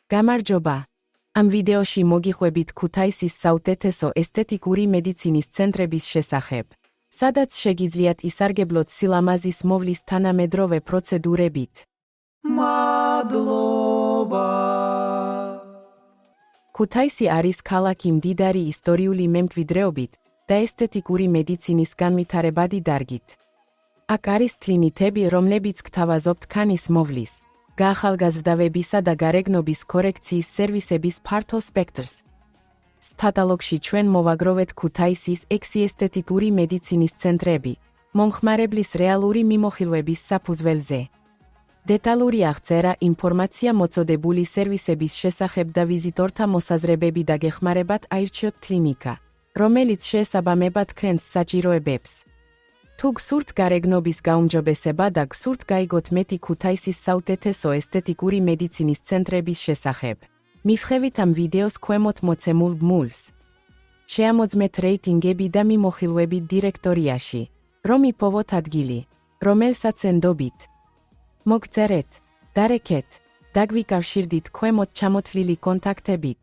გამარჯობა. Ამ ვიდეოში მოგიყვებით ქუთაისის საუკეთესო ესთეტიკური მედიცინის ცენტრების შესახებ, სადაც შეგიძლიათ ისარგებლოთ სილამაზის მოვლის თანამედროვე პროცედურებით. მადლობა. ქუთაისი არის ქალაქი მდიდარი ისტორიული მემკვიდრეობით და ესთეტიკური მედიცინის განვითარებადი დარგით. აქ არის კლინიკები, რომლებიც გთავაზობთ ქანის მოვლის, გაახალგაზრდავებისა და გარეგნობის კორექციის სერვისების ფართო სპექტრს. კატალოგში ჩვენ მოვაგროვეთ ქუთაისის 6 ესთეტიკური მედიცინის ცენტრები, მომხმარებლის რეალური მიმოხილვების საფუძველზე. დეტალური აღწერა, ინფორმაცია მოწოდებული სერვისების შესახებ და ვიზიტორთა მოსაზრებები და გეხმარებათ აირჩიოთ კლინიკა, რომელიც შეესაბამება თქვენს საჭიროებებს. თუ გსურთ გარეგნობის გაუმჯობესება და გსურთ გაიგოთ მეტი ქუთაისის საუკეთესო ესთეტიკური მედიცინის ცენტრების შესახებ, მივხევით ამ ვიდეოს ქვემოთ მოცემულ ბმულს. შეამოძმეთ რეიტინგები და მიმოხილვები დირექტორიაში, რომ იპოვოთ ადგილი, რომელსაც ენდობით. მოგწერეთ, დარეკეთ, დაგვიკავშირდით ქვემოთ ჩამოთვლილი კონტაქტებით.